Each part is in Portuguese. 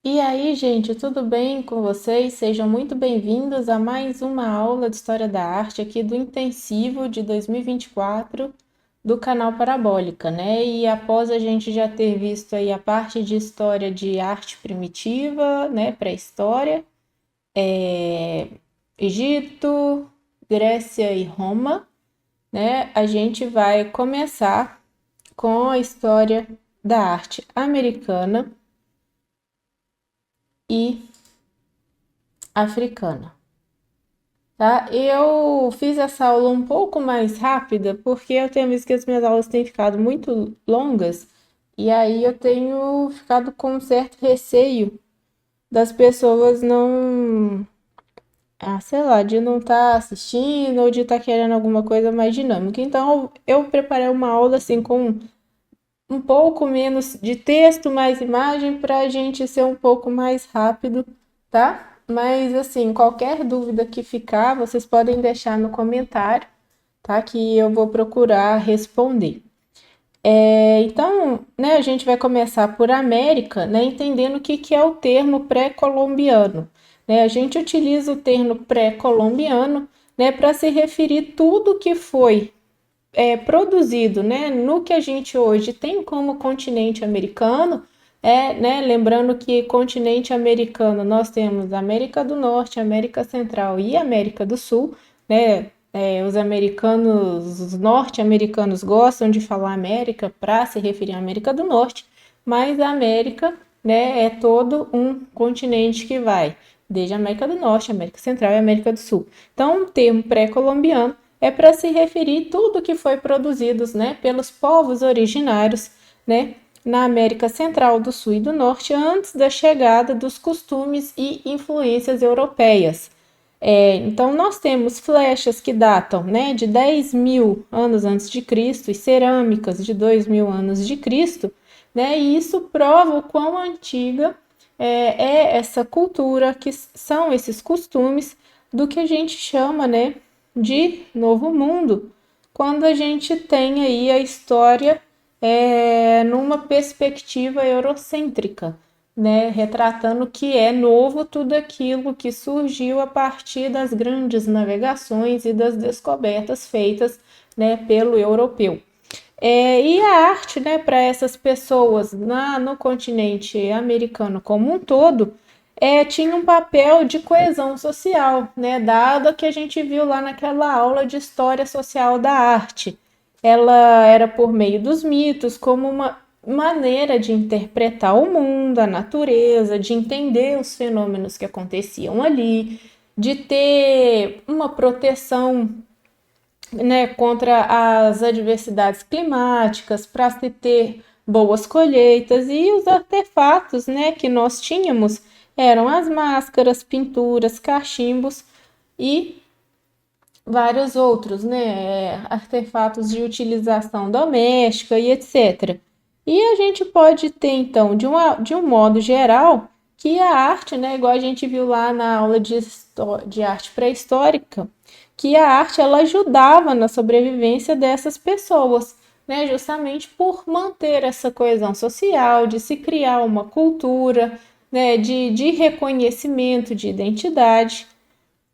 E aí, gente, tudo bem com vocês? Sejam muito bem-vindos a mais uma aula de História da Arte aqui do Intensivo de 2024 do canal Parabólica, né? E após a gente já ter visto aí a parte de História de Arte Primitiva, né, pré-história, Egito, Grécia e Roma, né? A gente vai começar com a história da arte americana e africana. Tá? Eu fiz essa aula um pouco mais rápida porque eu tenho visto que as minhas aulas têm ficado muito longas e aí eu tenho ficado com um certo receio das pessoas não, sei lá, de não estar assistindo ou de estar querendo alguma coisa mais dinâmica. Então eu preparei uma aula assim com um pouco menos de texto, mais imagem, para a gente ser um pouco mais rápido, tá? Mas assim, qualquer dúvida que ficar, vocês podem deixar no comentário, tá? Que eu vou procurar responder. Então, né, a gente vai começar por América, né, entendendo o que, que é o termo pré-colombiano. Né? A gente utiliza o termo pré-colombiano, né, para se referir tudo que foi produzido, né, no que a gente hoje tem como continente americano, né, lembrando que continente americano nós temos América do Norte, América Central e América do Sul, né, os americanos, os norte-americanos gostam de falar América para se referir à América do Norte, mas a América, né, é todo um continente que vai desde a América do Norte, América Central e América do Sul. Então, o termo pré-colombiano é para se referir tudo que foi produzido, né, pelos povos originários, né, na América Central, do Sul e do Norte antes da chegada dos costumes e influências europeias. Então, nós temos flechas que datam, né, de 10 mil anos antes de Cristo e cerâmicas de 2 mil anos de Cristo, né, e isso prova o quão antiga essa cultura, que são esses costumes do que a gente chama, né, de Novo Mundo, quando a gente tem aí a história numa perspectiva eurocêntrica, né, retratando que é novo tudo aquilo que surgiu a partir das grandes navegações e das descobertas feitas, né, pelo europeu. E a arte, né, para essas pessoas no continente americano como um todo, tinha um papel de coesão social, né, dado que a gente viu lá naquela aula de história social da arte. Ela era por meio dos mitos, como uma maneira de interpretar o mundo, a natureza, de entender os fenômenos que aconteciam ali, de ter uma proteção, né, contra as adversidades climáticas, para se ter boas colheitas, e os artefatos, né, que nós tínhamos eram as máscaras, pinturas, cachimbos e vários outros, né, artefatos de utilização doméstica e etc. E a gente pode ter, então, de um modo geral, que a arte, né, igual a gente viu lá na aula de arte pré-histórica, que a arte ela ajudava na sobrevivência dessas pessoas, né, justamente por manter essa coesão social, de se criar uma cultura, né, de reconhecimento de identidade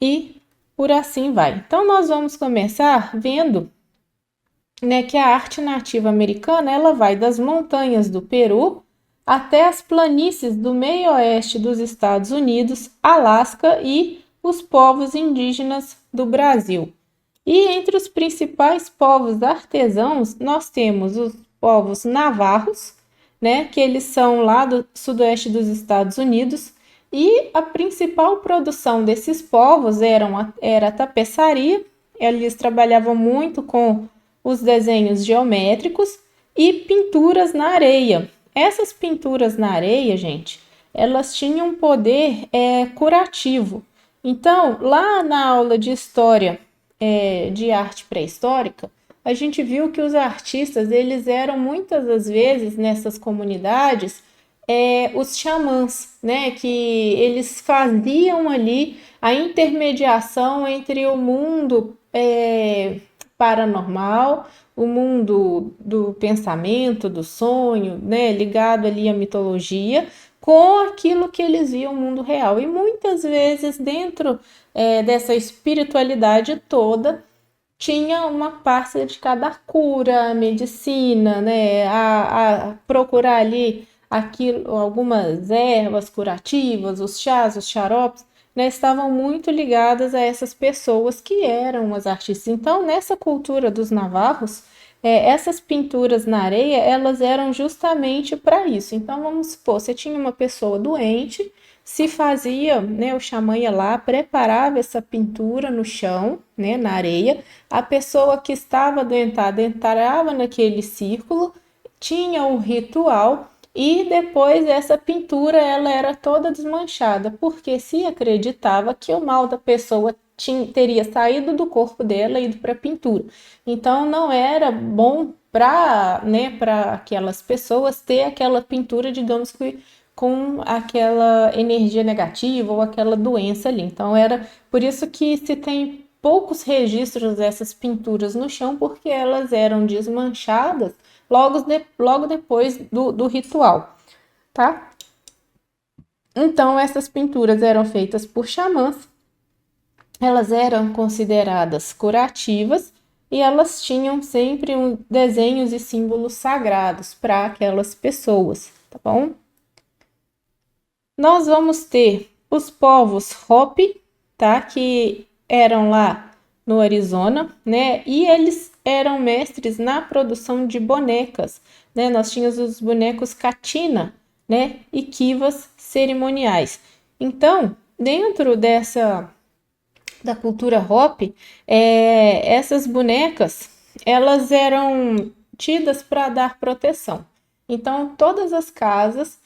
e por assim vai. Então nós vamos começar vendo, né, que a arte nativa americana ela vai das montanhas do Peru até as planícies do meio oeste dos Estados Unidos, Alasca e os povos indígenas do Brasil. E entre os principais povos artesãos, nós temos os povos navarros, né, que eles são lá do sudoeste dos Estados Unidos, e a principal produção desses povos era a tapeçaria. Eles trabalhavam muito com os desenhos geométricos e pinturas na areia. Essas pinturas na areia, gente, elas tinham um poder curativo. Então, lá na aula de história de arte pré-histórica, a gente viu que os artistas eles eram muitas das vezes nessas comunidades os xamãs, né? Que eles faziam ali a intermediação entre o mundo paranormal, o mundo do pensamento, do sonho, né? Ligado ali à mitologia, com aquilo que eles viam no mundo real. E muitas vezes, dentro dessa espiritualidade toda, tinha uma parte dedicada à cura, à medicina, né? A procurar ali aquilo, algumas ervas curativas, os chás, os xaropes, né? Estavam muito ligadas a essas pessoas que eram as artistas. Então, nessa cultura dos navarros, essas pinturas na areia, elas eram justamente para isso. Então, vamos supor, você tinha uma pessoa doente, se fazia, né, o xamã ia lá, preparava essa pintura no chão, né, na areia, a pessoa que estava adoentada entrava naquele círculo, tinha o ritual e depois essa pintura ela era toda desmanchada, porque se acreditava que o mal da pessoa teria saído do corpo dela e ido para a pintura. Então não era bom para, né, para aquelas pessoas ter aquela pintura, digamos que com aquela energia negativa ou aquela doença ali. Então era por isso que se tem poucos registros dessas pinturas no chão, porque elas eram desmanchadas logo depois do ritual, tá? Então essas pinturas eram feitas por xamãs, elas eram consideradas curativas e elas tinham sempre desenhos e símbolos sagrados para aquelas pessoas, tá bom? Nós vamos ter os povos Hopi, tá? Que eram lá no Arizona, né? E eles eram mestres na produção de bonecas, né? Nós tínhamos os bonecos Katina, né? E kivas cerimoniais. Então, dentro da cultura Hopi, essas bonecas, elas eram tidas para dar proteção. Então, todas as casas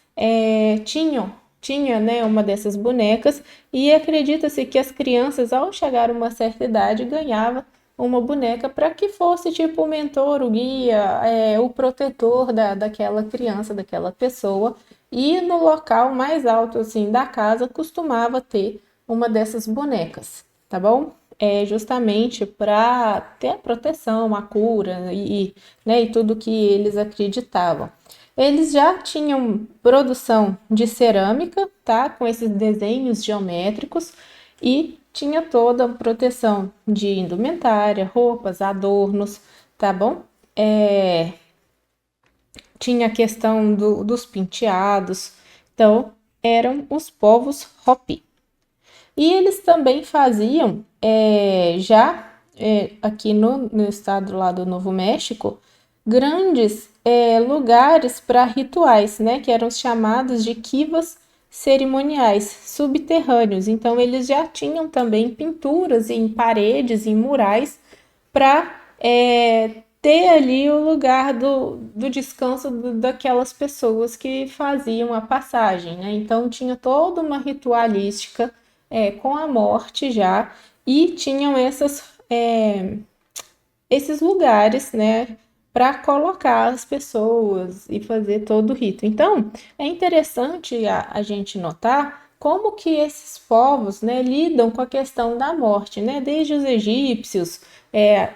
tinha, né, uma dessas bonecas e acredita-se que as crianças, ao chegar a uma certa idade, ganhavam uma boneca para que fosse tipo o mentor, o guia, o protetor daquela criança, daquela pessoa. E no local mais alto assim da casa costumava ter uma dessas bonecas, tá bom? É justamente para ter a proteção, a cura né, e tudo que eles acreditavam. Eles já tinham produção de cerâmica, tá? Com esses desenhos geométricos e tinha toda a proteção de indumentária, roupas, adornos, tá bom? Tinha a questão dos penteados, então eram os povos Hopi. E eles também faziam, aqui no estado lá do Novo México, grandes lugares para rituais, né, que eram chamados de kivas cerimoniais subterrâneos. Então, eles já tinham também pinturas em paredes, em murais, para ter ali o lugar do descanso daquelas pessoas que faziam a passagem, né? Então, tinha toda uma ritualística com a morte já, e tinham esses lugares, né, para colocar as pessoas e fazer todo o rito. Então, é interessante a gente notar como que esses povos, né, lidam com a questão da morte, né, desde os egípcios,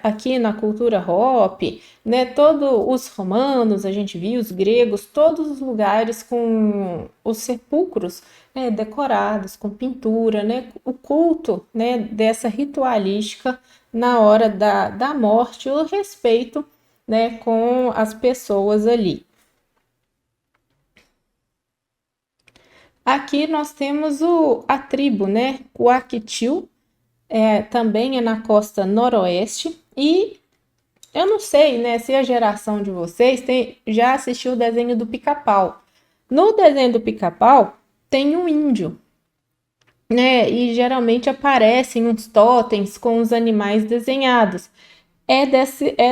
aqui na cultura Hopi, né, todos os romanos, a gente viu, os gregos, todos os lugares com os sepulcros, né, decorados, com pintura, né, o culto, né, dessa ritualística na hora da morte, o respeito, né, com as pessoas ali. Aqui nós temos a tribo, né, Coaquitiu, também é na costa noroeste, e eu não sei, né, se a geração de vocês já assistiu o desenho do Pica-Pau. No desenho do Pica-Pau tem um índio, né, e geralmente aparecem uns totens com os animais desenhados. É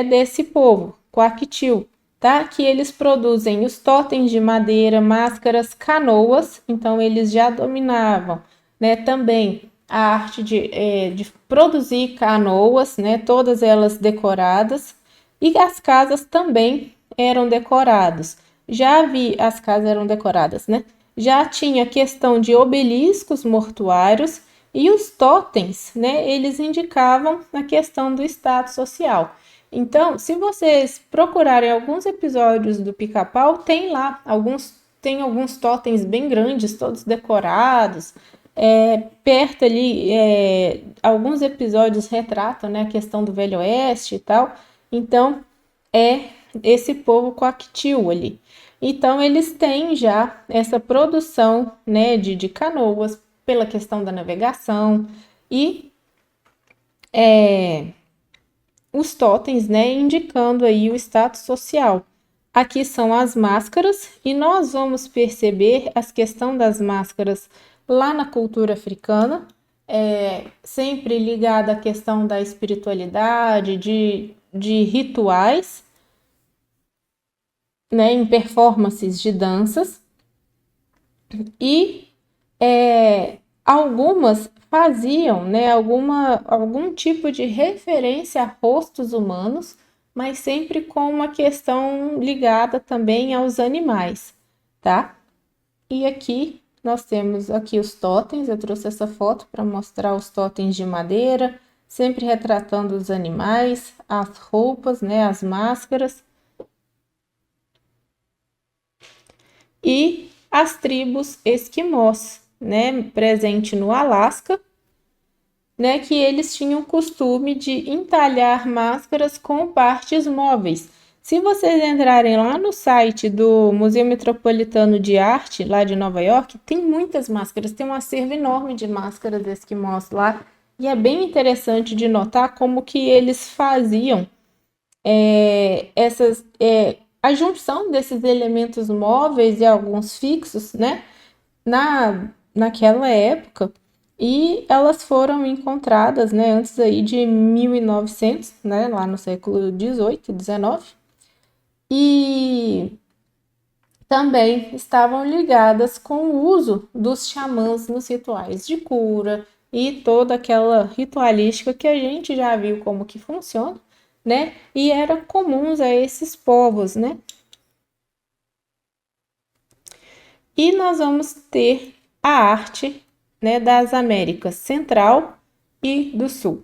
desse povo, Coaquitiu, tá? Que eles produzem os totens de madeira, máscaras, canoas, então eles já dominavam, né? Também a arte de produzir canoas, né? Todas elas decoradas, e as casas também eram decoradas. Já vi, as casas eram decoradas, né? Já tinha questão de obeliscos mortuários e os totens, né? Eles indicavam a questão do status social. Então, se vocês procurarem alguns episódios do Pica-Pau, tem lá alguns tem alguns totens bem grandes, todos decorados. Perto ali, alguns episódios retratam, né, a questão do Velho Oeste e tal. Então, é esse povo coactiu ali. Então, eles têm já essa produção, né, de canoas pela questão da navegação e os totens, né, indicando aí o status social. Aqui são as máscaras e nós vamos perceber a questão das máscaras lá na cultura africana, sempre ligada à questão da espiritualidade, de rituais, né, em performances de danças e algumas faziam, né, algum tipo de referência a rostos humanos, mas sempre com uma questão ligada também aos animais, tá? E aqui nós temos aqui os totens, eu trouxe essa foto para mostrar os totens de madeira, sempre retratando os animais, as roupas, né, as máscaras. E as tribos esquimós, né, presente no Alasca, né, que eles tinham o costume de entalhar máscaras com partes móveis. Se vocês entrarem lá no site do Museu Metropolitano de Arte, lá de Nova York, tem muitas máscaras, tem um acervo enorme de máscaras esquimós lá, e é bem interessante de notar como que eles faziam a junção desses elementos móveis e alguns fixos, né, naquela época, e elas foram encontradas, né, antes aí de 1900, né, lá no século 18, 19, e também estavam ligadas com o uso dos xamãs nos rituais de cura e toda aquela ritualística que a gente já viu como que funciona, né? E eram comuns a esses povos, né? E nós vamos ter a arte, né, das Américas Central e do Sul.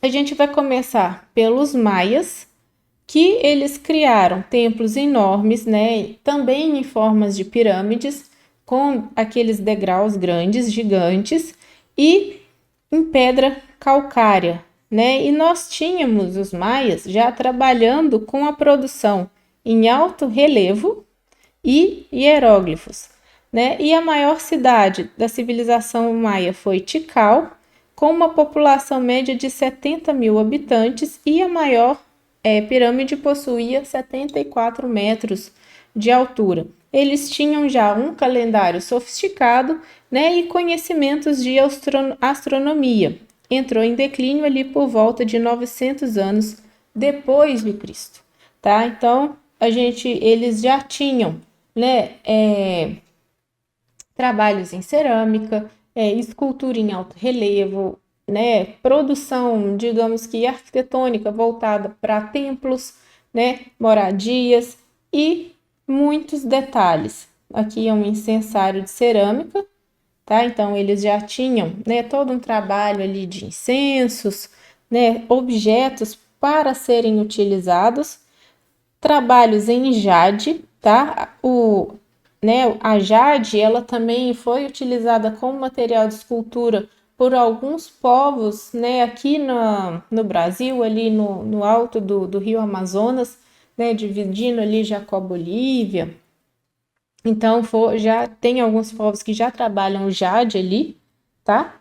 A gente vai começar pelos maias, que eles criaram templos enormes, né, também em formas de pirâmides, com aqueles degraus grandes, gigantes, e em pedra calcária, né? E nós tínhamos os maias já trabalhando com a produção em alto relevo e hieróglifos, né? E a maior cidade da civilização maia foi Tikal, com uma população média de 70 mil habitantes, e a maior pirâmide possuía 74 metros de altura. Eles tinham já um calendário sofisticado, né, e conhecimentos de astronomia. Entrou em declínio ali por volta de 900 anos depois de Cristo, tá? Então, eles já tinham, né, trabalhos em cerâmica, escultura em alto relevo, né, produção, digamos que arquitetônica voltada para templos, né, moradias e muitos detalhes. Aqui é um incensário de cerâmica, tá? Então eles já tinham, né, todo um trabalho ali de incensos, né, objetos para serem utilizados, trabalhos em jade, tá? A jade, ela também foi utilizada como material de escultura por alguns povos, né, aqui no Brasil, ali no alto do rio Amazonas, né, dividindo ali Jacó-Bolívia. Então, já tem alguns povos que já trabalham o jade ali, tá?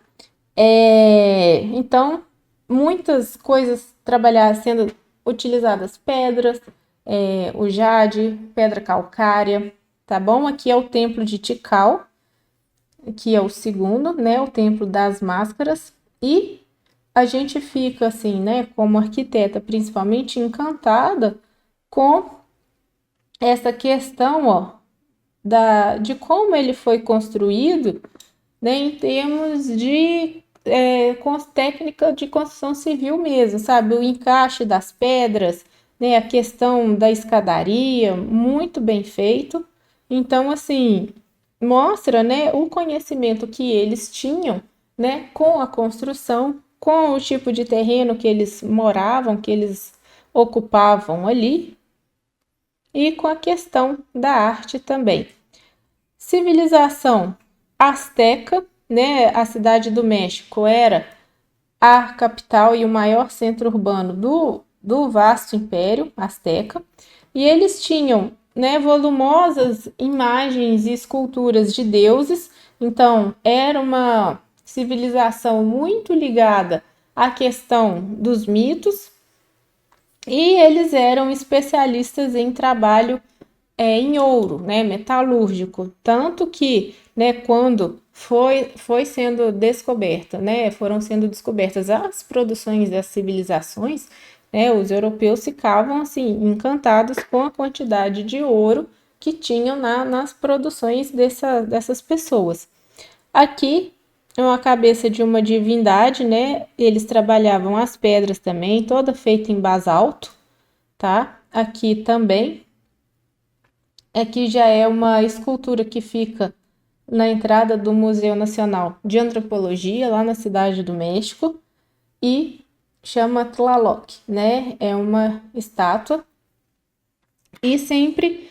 Então, muitas coisas sendo utilizadas pedras, o jade, pedra calcária, tá bom? Aqui é o templo de Tikal, que é o segundo, né? O templo das máscaras. E a gente fica assim, né? Como arquiteta, principalmente encantada com essa questão, ó, de como ele foi construído, né? Em termos de com técnica de construção civil mesmo, sabe? O encaixe das pedras, né? A questão da escadaria, muito bem feito. Então, assim, mostra, né, o conhecimento que eles tinham, né, com a construção, com o tipo de terreno que eles moravam, que eles ocupavam ali, e com a questão da arte também. Civilização asteca, né? A cidade do México era a capital e o maior centro urbano do vasto império asteca, e eles tinham, né, volumosas imagens e esculturas de deuses, então era uma civilização muito ligada à questão dos mitos, e eles eram especialistas em trabalho em ouro, né, metalúrgico, tanto que, né, quando foi sendo descoberta, né, foram sendo descobertas as produções das civilizações, né, os europeus ficavam assim encantados com a quantidade de ouro que tinham nas produções dessas pessoas. Aqui é uma cabeça de uma divindade, né? Eles trabalhavam as pedras também, toda feita em basalto, tá? Aqui também. Aqui já é uma escultura que fica na entrada do Museu Nacional de Antropologia, lá na Cidade do México, e chama Tlaloc, né? É uma estátua e sempre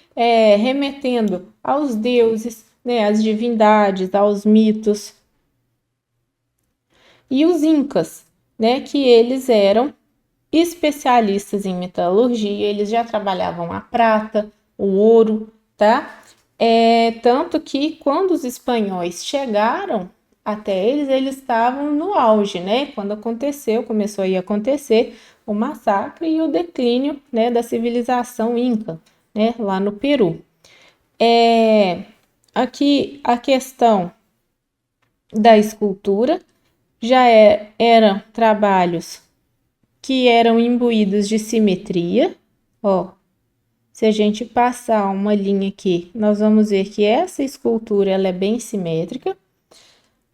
remetendo aos deuses, né? Às divindades, aos mitos. E os incas, né? Que eles eram especialistas em metalurgia, eles já trabalhavam a prata, o ouro, tá? Tanto que quando os espanhóis chegaram até eles, eles estavam no auge, né? Quando começou a acontecer o massacre e o declínio, né, da civilização inca, né, lá no Peru. Aqui a questão da escultura já eram trabalhos que eram imbuídos de simetria, ó. Se a gente passar uma linha aqui, nós vamos ver que essa escultura ela é bem simétrica.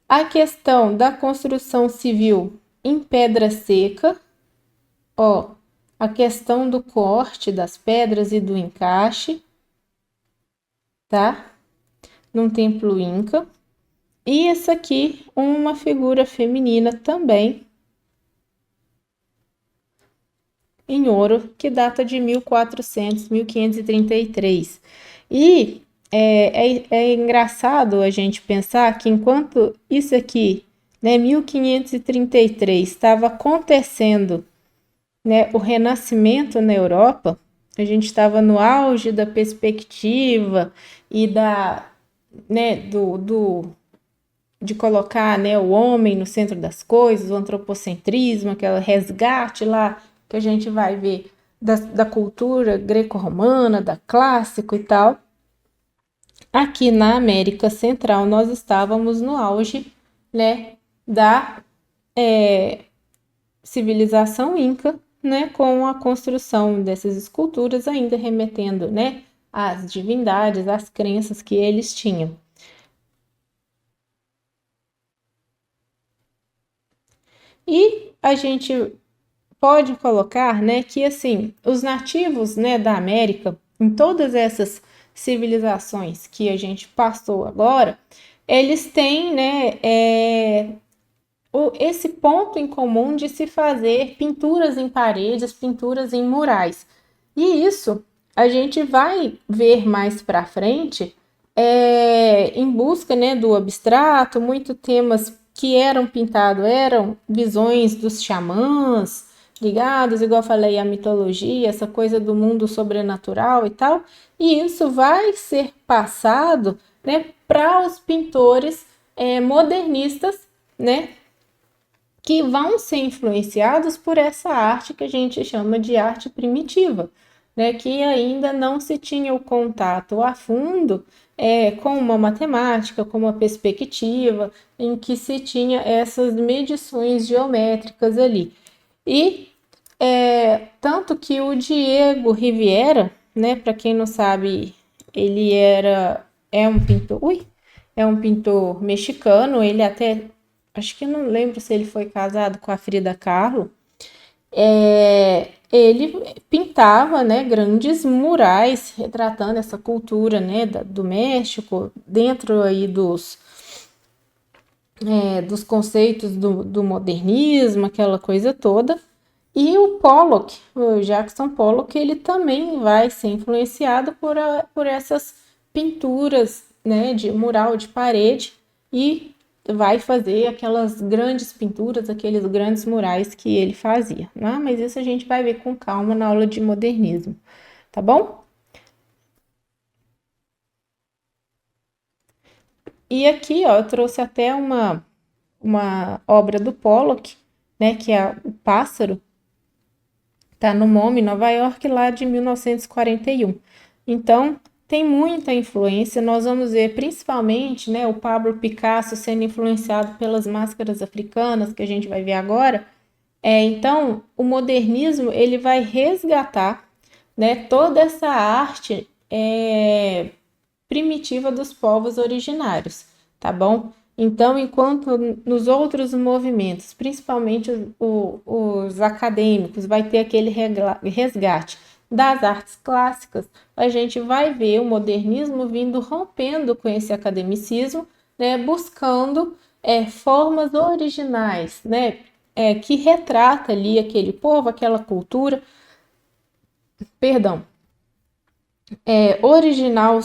A questão da construção civil em pedra seca, ó, a questão do corte das pedras e do encaixe, tá? Num templo inca. E essa aqui, uma figura feminina também em ouro, que data de 1533. E é engraçado a gente pensar que enquanto isso aqui, né, 1533, estava acontecendo, né, o Renascimento na Europa, a gente estava no auge da perspectiva e né, de colocar, né, o homem no centro das coisas, o antropocentrismo, aquele resgate lá que a gente vai ver da cultura greco-romana, da clássico e tal. Aqui na América Central nós estávamos no auge, né, da civilização inca, né, com a construção dessas esculturas ainda remetendo, né, às divindades, às crenças que eles tinham. E a gente pode colocar, né, que assim, os nativos, né, da América, em todas essas civilizações que a gente passou agora, eles têm, né, esse ponto em comum de se fazer pinturas em paredes, pinturas em murais. E isso a gente vai ver mais para frente, em busca, né, do abstrato, muito temas que eram pintados eram visões dos xamãs, ligados, igual eu falei, à mitologia, essa coisa do mundo sobrenatural e tal, e isso vai ser passado, né, para os pintores modernistas, né, que vão ser influenciados por essa arte que a gente chama de arte primitiva, né, que ainda não se tinha o contato a fundo com uma matemática, com uma perspectiva, em que se tinha essas medições geométricas ali. E tanto que o Diego Riviera, né, para quem não sabe, ele é um pintor, é um pintor mexicano, ele até, acho que não lembro se ele foi casado com a Frida Kahlo, ele pintava, né, grandes murais retratando essa cultura, né, do México, dentro aí dos conceitos do modernismo, aquela coisa toda. E o Pollock, o Jackson Pollock, ele também vai ser influenciado por essas pinturas, né, de mural de parede e vai fazer aquelas grandes pinturas, aqueles grandes murais que ele fazia, né? Mas isso a gente vai ver com calma na aula de modernismo, tá bom? E aqui, ó, eu trouxe até uma obra do Pollock, né, que é O Pássaro, tá no MoMA, Nova York, lá de 1941. Então, tem muita influência. Nós vamos ver principalmente, né, o Pablo Picasso sendo influenciado pelas máscaras africanas, que a gente vai ver agora. Então, o modernismo ele vai resgatar, né, toda essa arte primitiva dos povos originários, tá bom? Então, enquanto nos outros movimentos, principalmente os acadêmicos, vai ter aquele resgate das artes clássicas, a gente vai ver o modernismo vindo rompendo com esse academicismo, né, buscando formas originais, né, que retrata ali aquele povo, aquela cultura, perdão, original,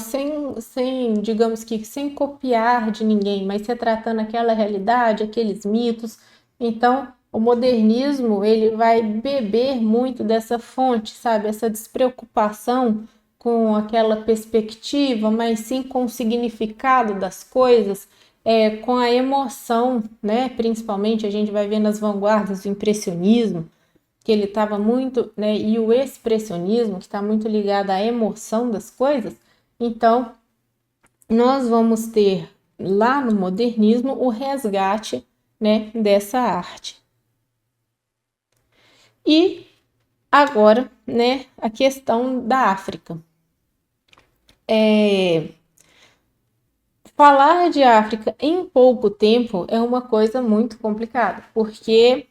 digamos que, sem copiar de ninguém, mas retratando aquela realidade, aqueles mitos. Então, o modernismo, ele vai beber muito dessa fonte, sabe? Essa despreocupação com aquela perspectiva, mas sim com o significado das coisas, com a emoção, né? Principalmente, a gente vai ver nas vanguardas do impressionismo, que ele estava muito, né, e o expressionismo, que está muito ligado à emoção das coisas. Então, nós vamos ter lá no modernismo o resgate, né, dessa arte. E agora, né, a questão da África. Falar de África em pouco tempo é uma coisa muito complicada, porque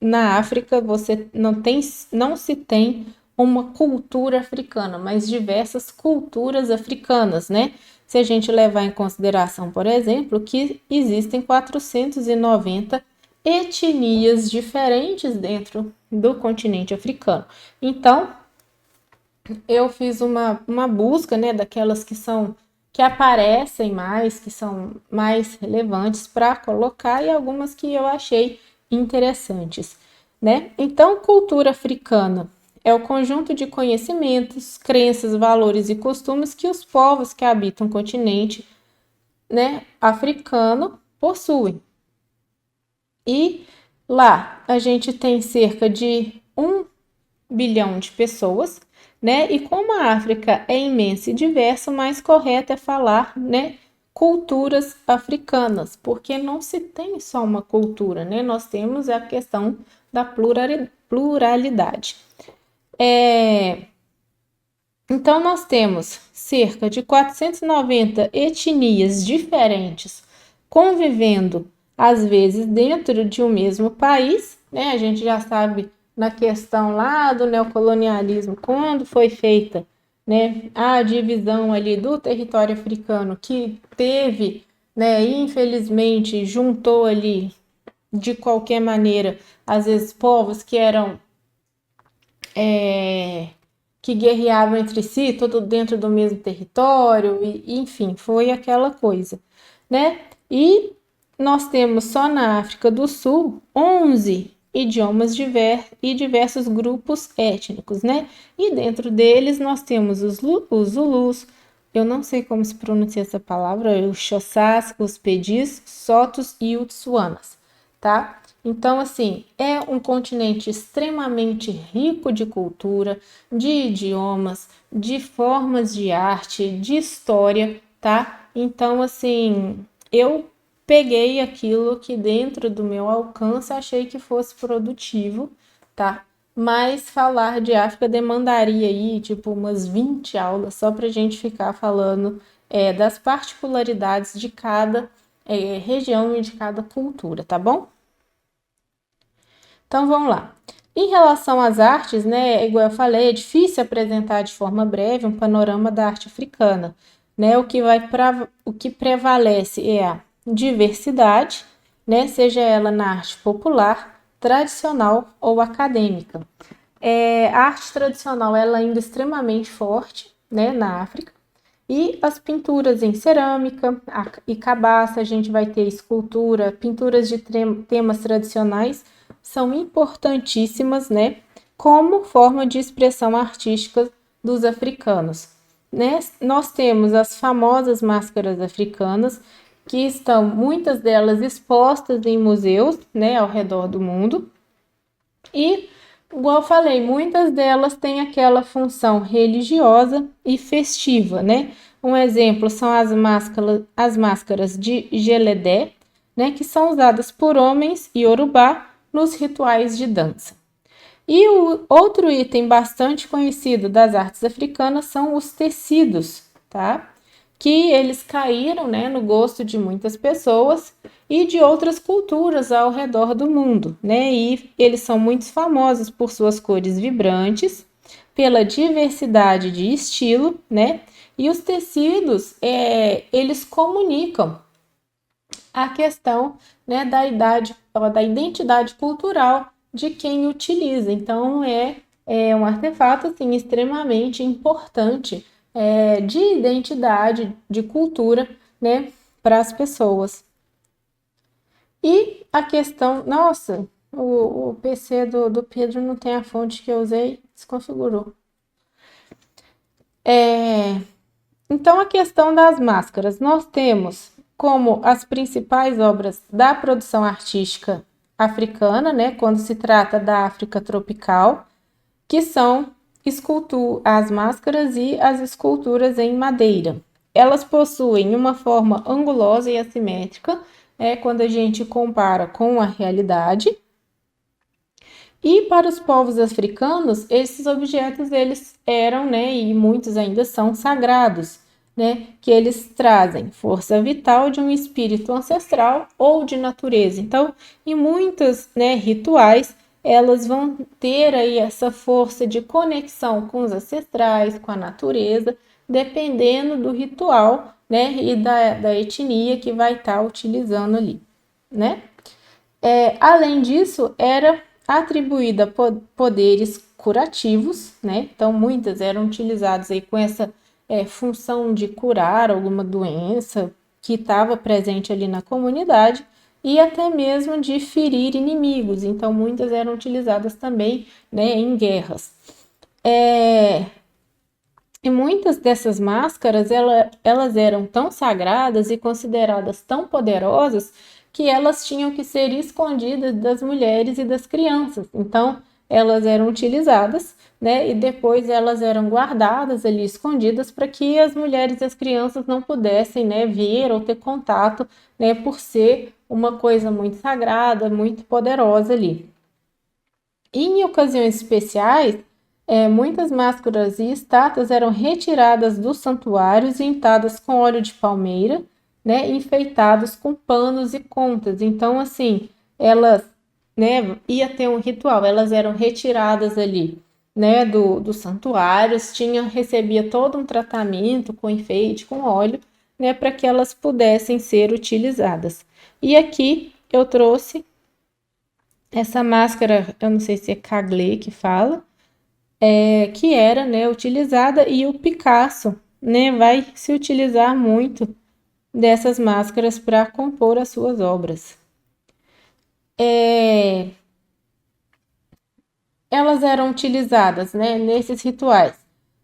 na África você não se tem uma cultura africana, mas diversas culturas africanas, né? Se a gente levar em consideração, por exemplo, que existem 490 etnias diferentes dentro do continente africano. Então, eu fiz uma busca, né, daquelas que aparecem mais, que são mais relevantes para colocar e algumas que eu achei interessantes, né? Então, cultura africana é o conjunto de conhecimentos, crenças, valores e costumes que os povos que habitam o continente, né, africano possuem. E lá a gente tem cerca de 1 bilhão de pessoas, né? E como a África é imensa e diversa, o mais correto é falar, né, culturas africanas, porque não se tem só uma cultura, né? Nós temos a questão da pluralidade. Então, nós temos cerca de 490 etnias diferentes convivendo, às vezes, dentro de um mesmo país, né? A gente já sabe na questão lá do neocolonialismo, quando foi feita, né, a divisão ali do território africano, que teve, né, infelizmente, juntou ali, de qualquer maneira, às vezes, povos que eram que guerreavam entre si, tudo dentro do mesmo território, e enfim, foi aquela coisa, né? E nós temos só na África do Sul 11 idiomas e diversos grupos étnicos, né? E dentro deles nós temos os Zulus, eu não sei como se pronuncia essa palavra, os Xhosas, os Pedis, Sotos e Utsuanas, tá? Então, assim, é um continente extremamente rico de cultura, de idiomas, de formas de arte, de história, tá? Então, assim, eu peguei aquilo que dentro do meu alcance achei que fosse produtivo, tá? Mas falar de África demandaria aí, tipo, umas 20 aulas só para a gente ficar falando das particularidades de cada região e de cada cultura, tá bom? Então vamos lá. Em relação às artes, né, igual eu falei, é difícil apresentar de forma breve um panorama da arte africana, né? O que prevalece é a diversidade, né, seja ela na arte popular, tradicional ou acadêmica. A arte tradicional ela ainda é extremamente forte, né, na África. E as pinturas em cerâmica e cabaça, a gente vai ter escultura, pinturas de temas tradicionais são importantíssimas, né, como forma de expressão artística dos africanos. Né? Nós temos as famosas máscaras africanas, que estão muitas delas expostas em museus, né, ao redor do mundo. E, igual eu falei, muitas delas têm aquela função religiosa e festiva, né? Um exemplo são as máscaras de Geledé, né, que são usadas por homens iorubá nos rituais de dança. E o outro item bastante conhecido das artes africanas são os tecidos, tá? Que eles caíram, né, no gosto de muitas pessoas e de outras culturas ao redor do mundo, né? E eles são muito famosos por suas cores vibrantes, pela diversidade de estilo, né? E os tecidos, eles comunicam a questão, né, da identidade cultural de quem utiliza. Então, é um artefato assim, extremamente importante de identidade, de cultura, né, para as pessoas. E a questão, nossa, o PC do Pedro não tem a fonte que eu usei, desconfigurou. Então, a questão das máscaras, nós temos como as principais obras da produção artística africana, né, quando se trata da África tropical, que são as máscaras e as esculturas em madeira. Elas possuem uma forma angulosa e assimétrica, quando a gente compara com a realidade. E para os povos africanos, esses objetos eles eram, né, e muitos ainda são sagrados, né, que eles trazem força vital de um espírito ancestral ou de natureza. Então, em muitos, né, rituais, elas vão ter aí essa força de conexão com os ancestrais, com a natureza, dependendo do ritual, né, e da etnia que vai estar utilizando ali, né? Além disso, era atribuída poderes curativos, né? Então, muitas eram utilizadas aí com essa função de curar alguma doença que estava presente ali na comunidade e até mesmo de ferir inimigos. Então, muitas eram utilizadas também, né, em guerras. E muitas dessas máscaras, elas eram tão sagradas e consideradas tão poderosas que elas tinham que ser escondidas das mulheres e das crianças. Então, elas eram utilizadas, né, e depois elas eram guardadas ali, escondidas, para que as mulheres e as crianças não pudessem, né, ver ou ter contato, né, por ser uma coisa muito sagrada, muito poderosa ali. E em ocasiões especiais, muitas máscaras e estátuas eram retiradas dos santuários e untadas com óleo de palmeira, né, enfeitados com panos e contas. Então, assim, elas, né, ia ter um ritual, elas eram retiradas ali, né, dos santuários, recebia todo um tratamento com enfeite, com óleo, né, para que elas pudessem ser utilizadas. E aqui eu trouxe essa máscara, eu não sei se é Caglé que fala, que era, né, utilizada, e o Picasso, né, vai se utilizar muito dessas máscaras para compor as suas obras. Elas eram utilizadas, né, nesses rituais,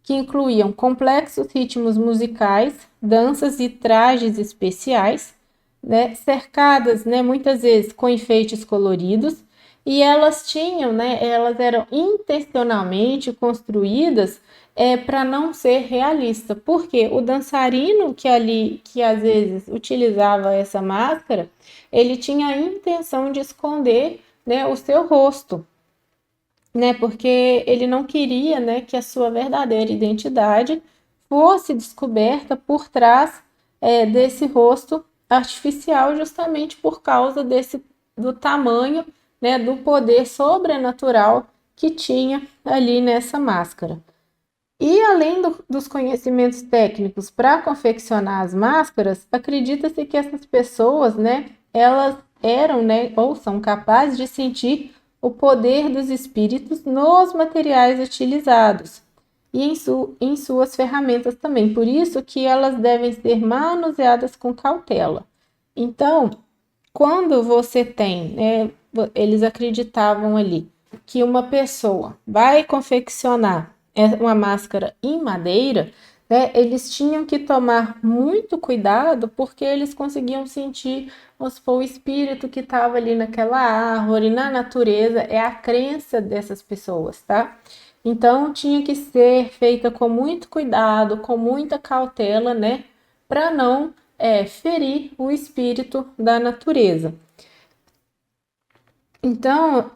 que incluíam complexos ritmos musicais, danças e trajes especiais, né, cercadas, né, muitas vezes com enfeites coloridos, e elas eram intencionalmente construídas para não ser realista, porque o dançarino que às vezes utilizava essa máscara, ele tinha a intenção de esconder, né, o seu rosto, né, porque ele não queria, né, que a sua verdadeira identidade fosse descoberta por trás desse rosto artificial, justamente por causa do tamanho, né, do poder sobrenatural que tinha ali nessa máscara. E além dos conhecimentos técnicos para confeccionar as máscaras, acredita-se que essas pessoas, né, elas eram, né, ou são capazes de sentir o poder dos espíritos nos materiais utilizados e em suas ferramentas também. Por isso que elas devem ser manuseadas com cautela. Então, quando você tem, né, eles acreditavam ali que uma pessoa vai confeccionar uma máscara em madeira, né, eles tinham que tomar muito cuidado porque eles conseguiam sentir o espírito que estava ali naquela árvore, na natureza, é a crença dessas pessoas, tá? Então tinha que ser feita com muito cuidado, com muita cautela, né, para não ferir o espírito da natureza. Então,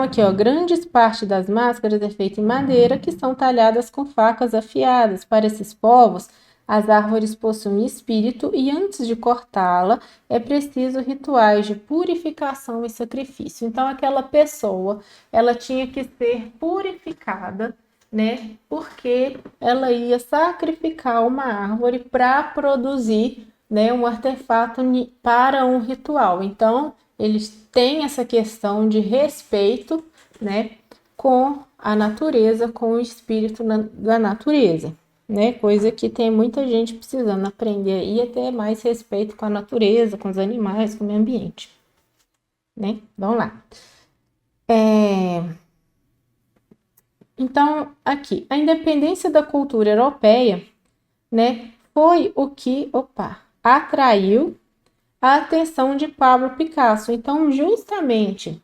aqui, ó, grandes parte das máscaras é feita em madeira, que são talhadas com facas afiadas. Para esses povos, as árvores possuem espírito e antes de cortá-la, é preciso rituais de purificação e sacrifício. Então, aquela pessoa, ela tinha que ser purificada, né? Porque ela ia sacrificar uma árvore para produzir, né, um artefato para um ritual. Então, eles têm essa questão de respeito, né, com a natureza, com o espírito da natureza, né? Coisa que tem muita gente precisando aprender aí a ter mais respeito com a natureza, com os animais, com o meio ambiente, né? Vamos lá. Então, aqui, a independência da cultura europeia, né, foi o que, atraiu a atenção de Pablo Picasso. Então, justamente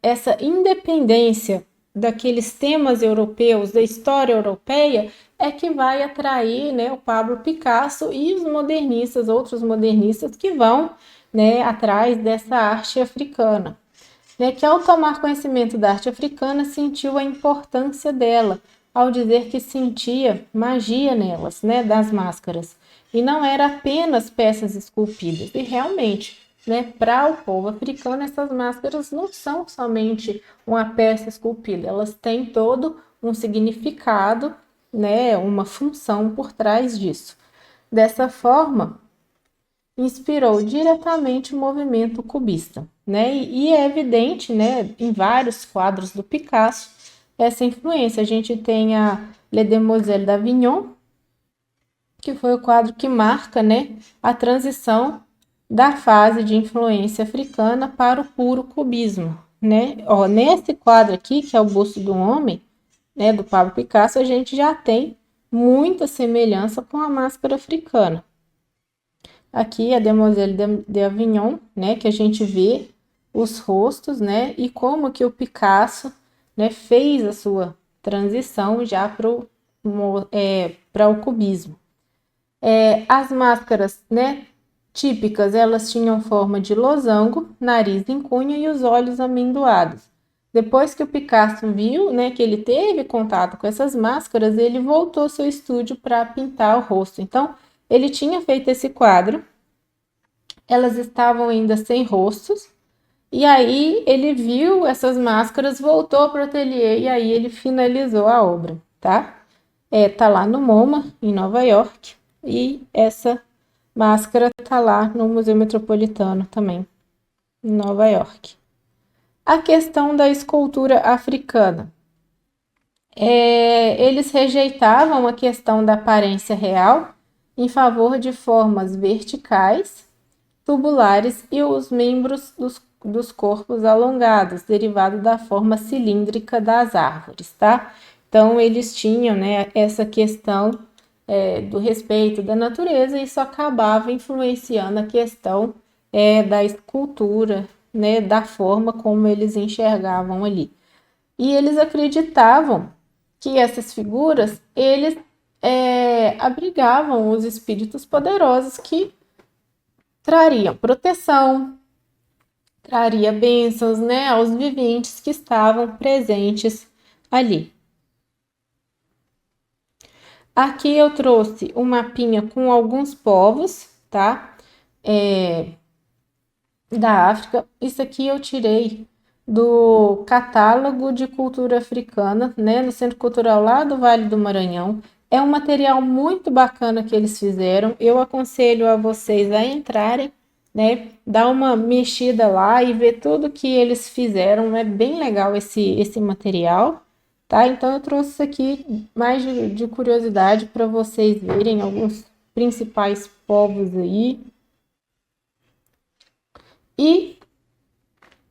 essa independência daqueles temas europeus, da história europeia, é que vai atrair, né, o Pablo Picasso e os modernistas, outros modernistas que vão, né, atrás dessa arte africana. Né, que ao tomar conhecimento da arte africana, sentiu a importância dela, ao dizer que sentia magia nelas, né, das máscaras. E não era apenas peças esculpidas. E realmente, né, para o povo africano, essas máscaras não são somente uma peça esculpida, elas têm todo um significado, né, uma função por trás disso. Dessa forma, inspirou diretamente o movimento cubista, né? E é evidente, né, em vários quadros do Picasso, essa influência. A gente tem a Les Demoiselles d'Avignon, que foi o quadro que marca, né, a transição da fase de influência africana para o puro cubismo, né? Ó, nesse quadro aqui, que é o busto do homem, né, do Pablo Picasso, a gente já tem muita semelhança com a máscara africana. Aqui a Demoiselle de Avignon, né, que a gente vê os rostos, né, e como que o Picasso, né, fez a sua transição já para o cubismo. As máscaras, né, típicas, elas tinham forma de losango, nariz em cunha e os olhos amendoados. Depois que o Picasso viu, né, que ele teve contato com essas máscaras, ele voltou ao seu estúdio para pintar o rosto. Então, ele tinha feito esse quadro, elas estavam ainda sem rostos, e aí ele viu essas máscaras, voltou para o ateliê e aí ele finalizou a obra, tá? Tá lá no MoMA, em Nova York, e essa máscara tá lá no Museu Metropolitano também, em Nova York. A questão da escultura africana. Eles rejeitavam a questão da aparência real em favor de formas verticais, tubulares e os membros dos corpos alongados, derivado da forma cilíndrica das árvores, tá? Então, eles tinham, né, essa questão do respeito da natureza, e isso acabava influenciando a questão da escultura, né, da forma como eles enxergavam ali. E eles acreditavam que essas figuras, eles abrigavam os espíritos poderosos que trariam proteção, traria bênçãos, né, aos viventes que estavam presentes ali. Aqui eu trouxe um mapinha com alguns povos, tá? Da África. Isso aqui eu tirei do catálogo de cultura africana, né, no Centro Cultural lá do Vale do Maranhão. É um material muito bacana que eles fizeram. Eu aconselho a vocês a entrarem né, dar uma mexida lá e ver tudo que eles fizeram. É bem legal esse material, tá? Então eu trouxe isso aqui mais de curiosidade para vocês verem alguns principais povos aí. E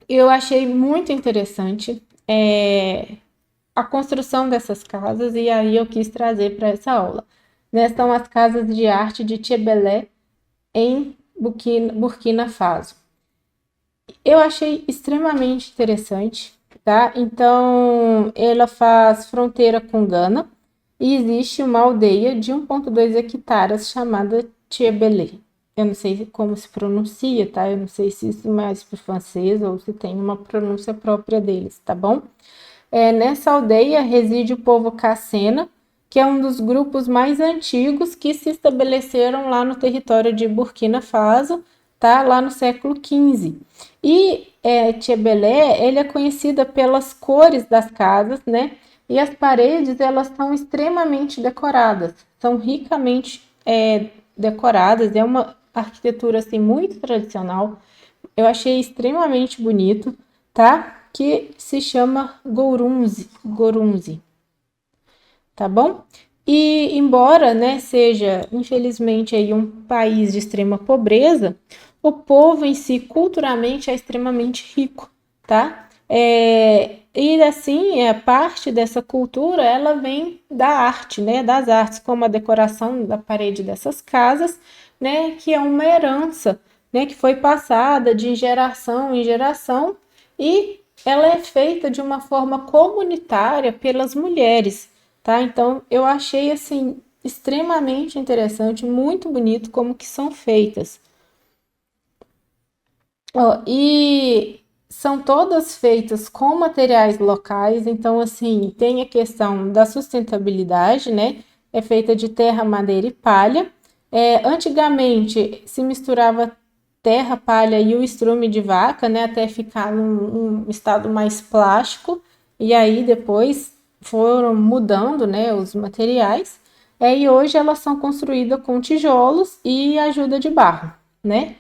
eu achei muito interessante a construção dessas casas e aí eu quis trazer para essa aula. Né, são as casas de arte de Tchebelé em Burkina Faso. Eu achei extremamente interessante, tá? Então, ela faz fronteira com Gana e existe uma aldeia de 1,2 hectares chamada Tchebelé. Eu não sei como se pronuncia, tá? Eu não sei se isso é mais para o francês ou se tem uma pronúncia própria deles, tá bom? Nessa aldeia reside o povo Cassena, que é um dos grupos mais antigos que se estabeleceram lá no território de Burkina Faso, tá? Lá no século XV. E Tchebelé, ele é conhecida pelas cores das casas, né? E as paredes, elas são extremamente decoradas, são ricamente decoradas, é uma arquitetura assim muito tradicional. Eu achei extremamente bonito, tá? Que se chama Gorunzi, tá bom? E embora, né, seja infelizmente aí um país de extrema pobreza, o povo em si culturalmente é extremamente rico, tá? E assim, parte dessa cultura ela vem da arte, né, das artes, como a decoração da parede dessas casas, né, que é uma herança, né, que foi passada de geração em geração e ela é feita de uma forma comunitária pelas mulheres, tá? Então eu achei assim extremamente interessante, muito bonito como que são feitas. Ó, e são todas feitas com materiais locais, então assim, tem a questão da sustentabilidade, né? É feita de terra, madeira e palha. Antigamente se misturava terra, palha e o estrume de vaca, né? Até ficar num estado mais plástico, e aí depois foram mudando, né, os materiais. E hoje elas são construídas com tijolos e ajuda de barro, né?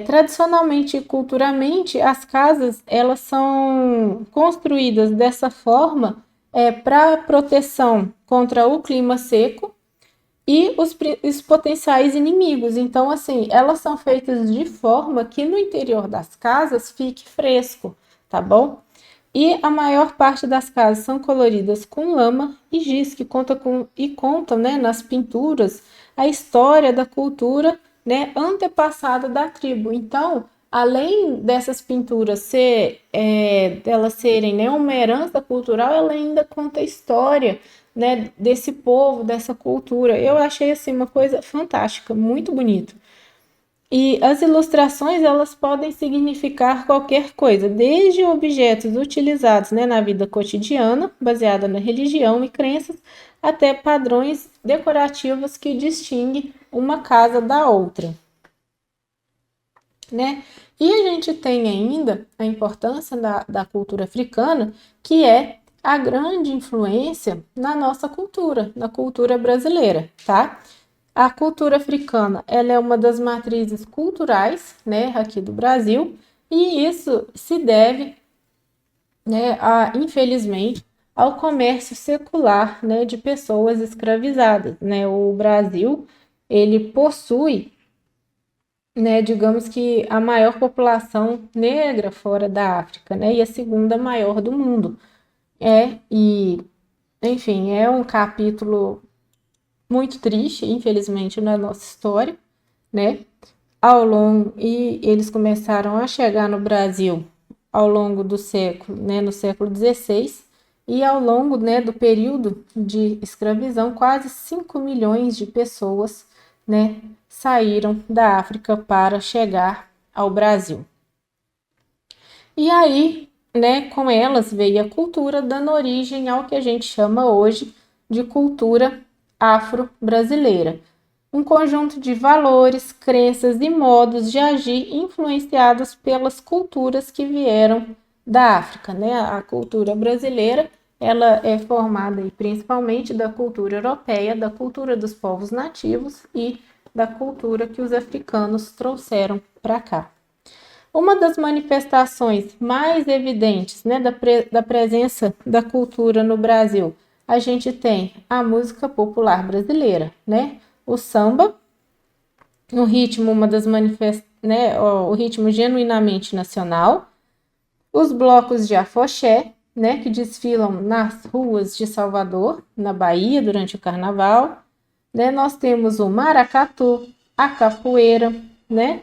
Tradicionalmente e culturalmente, as casas elas são construídas dessa forma para proteção contra o clima seco e os potenciais inimigos. Então, assim, elas são feitas de forma que no interior das casas fique fresco, tá bom? E a maior parte das casas são coloridas com lama e giz, que contam, né, nas pinturas a história da cultura, né, antepassada da tribo. Então, além dessas pinturas delas serem, né, uma herança cultural, ela ainda conta a história, né, desse povo, dessa cultura. Eu achei assim uma coisa fantástica, muito bonito. E as ilustrações, elas podem significar qualquer coisa, desde objetos utilizados, né, na vida cotidiana, baseada na religião e crenças, até padrões decorativos que distinguem uma casa da outra, né? E a gente tem ainda a importância da cultura africana, que é a grande influência na nossa cultura, na cultura brasileira, tá? A cultura africana, ela é uma das matrizes culturais, né, aqui do Brasil, e isso se deve, né, infelizmente, ao comércio secular, né, de pessoas escravizadas, né? O Brasil, ele possui, né, digamos que a maior população negra fora da África, né, e a segunda maior do mundo. E, enfim, é um capítulo muito triste, infelizmente, na nossa história, né? E eles começaram a chegar no Brasil ao longo do século, né, no século XVI, e ao longo, né, do período de escravidão, quase 5 milhões de pessoas, né, saíram da África para chegar ao Brasil. E aí, né, com elas veio a cultura, dando origem ao que a gente chama hoje de cultura afro-brasileira. Um conjunto de valores, crenças e modos de agir influenciados pelas culturas que vieram da África, né? A cultura brasileira ela é formada principalmente da cultura europeia, da cultura dos povos nativos e da cultura que os africanos trouxeram para cá. Uma das manifestações mais evidentes, né, da presença da cultura no Brasil, a gente tem a música popular brasileira, né? O samba, o ritmo, né, o ritmo genuinamente nacional, os blocos de afoxé, né, que desfilam nas ruas de Salvador, na Bahia, durante o carnaval, né? Nós temos o maracatu, a capoeira, né?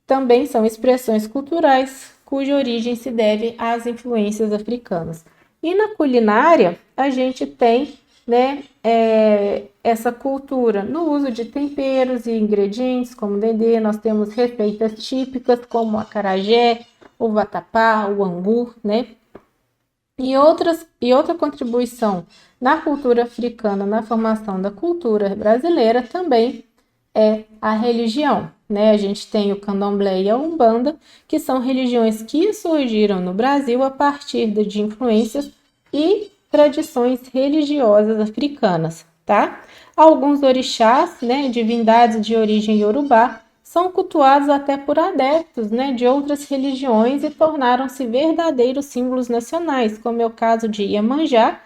Também são expressões culturais cuja origem se deve às influências africanas. E na culinária, a gente tem, né, essa cultura no uso de temperos e ingredientes, como dendê, nós temos receitas típicas como o acarajé, o vatapá, o angu, né? E outra contribuição na cultura africana, na formação da cultura brasileira, também é a religião, né? A gente tem o candomblé e a umbanda, que são religiões que surgiram no Brasil a partir de influências e tradições religiosas africanas, tá? Alguns orixás, né, divindades de origem iorubá, são cultuados até por adeptos, né, de outras religiões e tornaram-se verdadeiros símbolos nacionais, como é o caso de Iemanjá,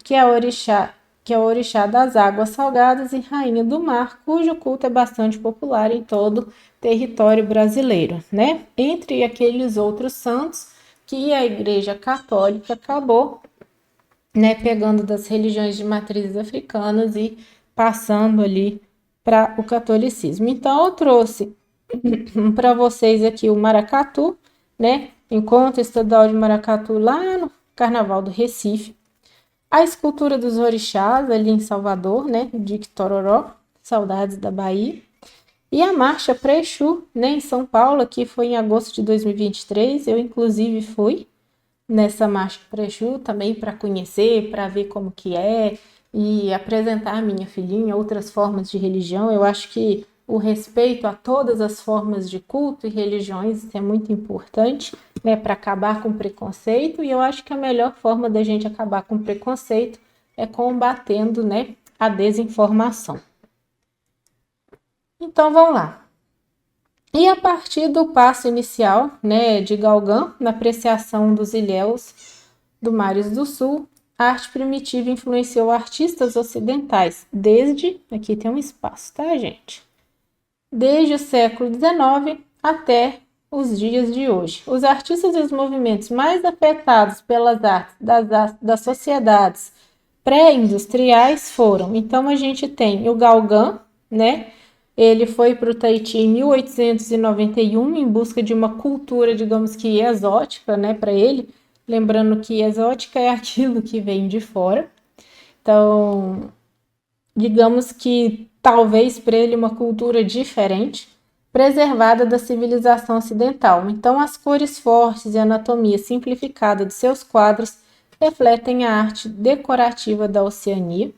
que é o orixá das águas salgadas e rainha do mar, cujo culto é bastante popular em todo o território brasileiro, né? Entre aqueles outros santos que a Igreja Católica acabou, né, pegando das religiões de matrizes africanas e passando ali para o catolicismo. Então, eu trouxe para vocês aqui o maracatu, né? Encontro Estadual de Maracatu lá no Carnaval do Recife. A escultura dos orixás ali em Salvador, né? De Tororó, saudades da Bahia. E a marcha pré-Exu, né? Em São Paulo, que foi em agosto de 2023. Eu, inclusive, fui nessa marcha pré-Exu também para conhecer, para ver como que é e apresentar a minha filhinha outras formas de religião. Eu acho que o respeito a todas as formas de culto e religiões é muito importante, né, para acabar com o preconceito, e eu acho que a melhor forma da gente acabar com o preconceito é combatendo, né, a desinformação. Então, vamos lá. E a partir do passo inicial, né, de Gauguin, na apreciação dos ilhéus do Mares do Sul, a arte primitiva influenciou artistas ocidentais, aqui tem um espaço, tá, gente? Desde o século XIX até os dias de hoje. Os artistas e os movimentos mais afetados pelas artes das sociedades pré-industriais foram. Então, a gente tem o Gauguin, né? Ele foi para o Tahiti em 1891 em busca de uma cultura, digamos que exótica, né, para ele. Lembrando que exótica é aquilo que vem de fora. Então, digamos que talvez para ele uma cultura diferente, preservada da civilização ocidental. Então, as cores fortes e a anatomia simplificada de seus quadros refletem a arte decorativa da Oceania.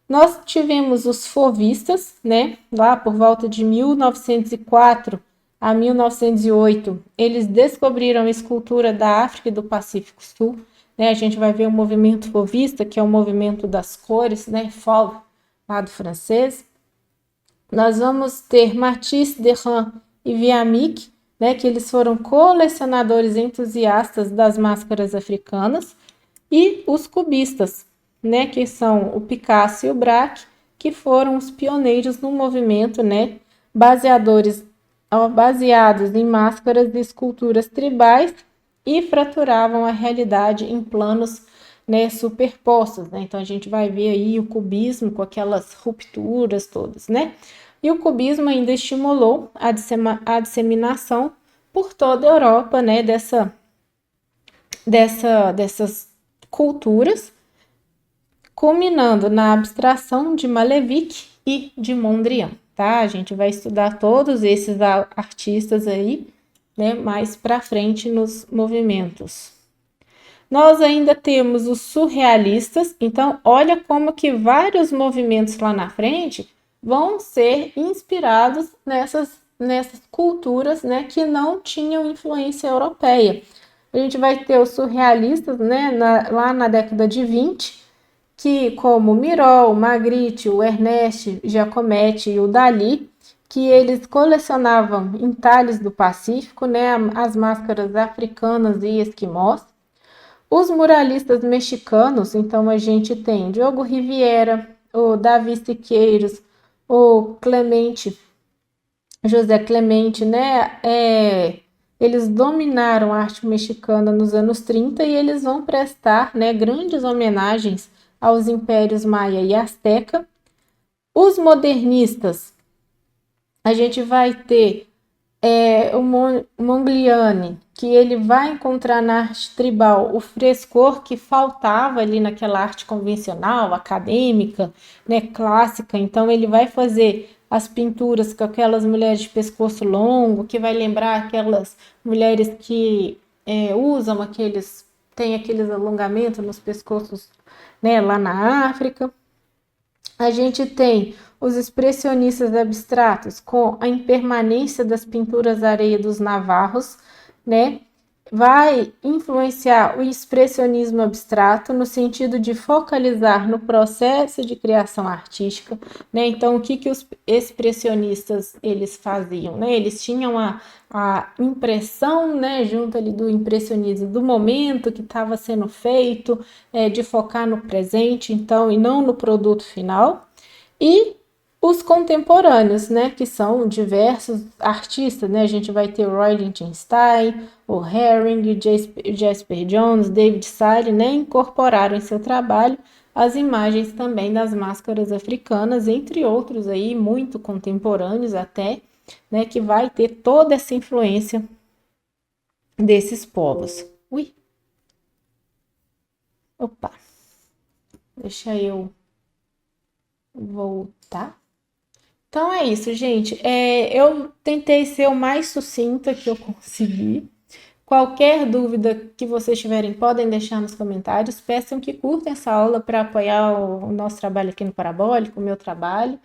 Nós tivemos os fauvistas, né? Lá por volta de 1904 a 1908, eles descobriram a escultura da África e do Pacífico Sul, né? A gente vai ver o movimento fauvista, que é o movimento das cores, né? Fauve, lá do francês. Nós vamos ter Matisse, Derain e Viamic, né? Que eles foram colecionadores entusiastas das máscaras africanas, e os cubistas, né, que são o Picasso e o Braque, que foram os pioneiros no movimento, né, baseados em máscaras e esculturas tribais e fraturavam a realidade em planos, né, superpostos, né? Então a gente vai ver aí o cubismo com aquelas rupturas todas, né? E o cubismo ainda estimulou a disseminação por toda a Europa, né, dessas culturas, culminando na abstração de Malevich e de Mondrian, tá? A gente vai estudar todos esses artistas aí, né, mais para frente nos movimentos. Nós ainda temos os surrealistas, então olha como que vários movimentos lá na frente vão ser inspirados nessas culturas, né, que não tinham influência europeia. A gente vai ter os surrealistas, né, lá na década de 20, que como o Miró, o Magritte, o Ernest Giacometti e o Dalí, que eles colecionavam entalhes do Pacífico, né, as máscaras africanas e esquimós. Os muralistas mexicanos, então a gente tem Diogo Riviera, o Davi Siqueiros, o Clemente, José Clemente, né? Eles dominaram a arte mexicana nos anos 30 e eles vão prestar, né, grandes homenagens aos impérios Maia e Azteca. Os modernistas, a gente vai ter o Mongliani, que ele vai encontrar na arte tribal o frescor que faltava ali naquela arte convencional, acadêmica, né, clássica. Então ele vai fazer as pinturas com aquelas mulheres de pescoço longo, que vai lembrar aquelas mulheres que usam tem aqueles alongamentos nos pescoços, né, lá na África. A gente tem os expressionistas abstratos com a impermanência das pinturas areia dos navarros, né? Vai influenciar o expressionismo abstrato no sentido de focalizar no processo de criação artística, né? Então, o que os expressionistas eles faziam, né? Eles tinham a impressão, né, junto ali do impressionismo, do momento que estava sendo feito, de focar no presente, então, e não no produto final. E os contemporâneos, né, que são diversos artistas, né? A gente vai ter o Roy Lichtenstein, o Herring, o Jasper Jones, David Sally, né, incorporaram em seu trabalho as imagens também das máscaras africanas, entre outros aí, muito contemporâneos até, né, que vai ter toda essa influência desses povos. Ui, opa, deixa eu voltar. Então é isso, gente. Eu tentei ser o mais sucinta que eu consegui. Qualquer dúvida que vocês tiverem, podem deixar nos comentários. Peçam que curtem essa aula para apoiar o nosso trabalho aqui no Parabólico, o meu trabalho.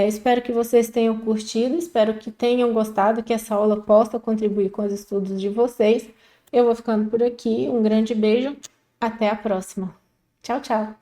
Espero que vocês tenham curtido, espero que tenham gostado, que essa aula possa contribuir com os estudos de vocês. Eu vou ficando por aqui. Um grande beijo. Até a próxima. Tchau, tchau.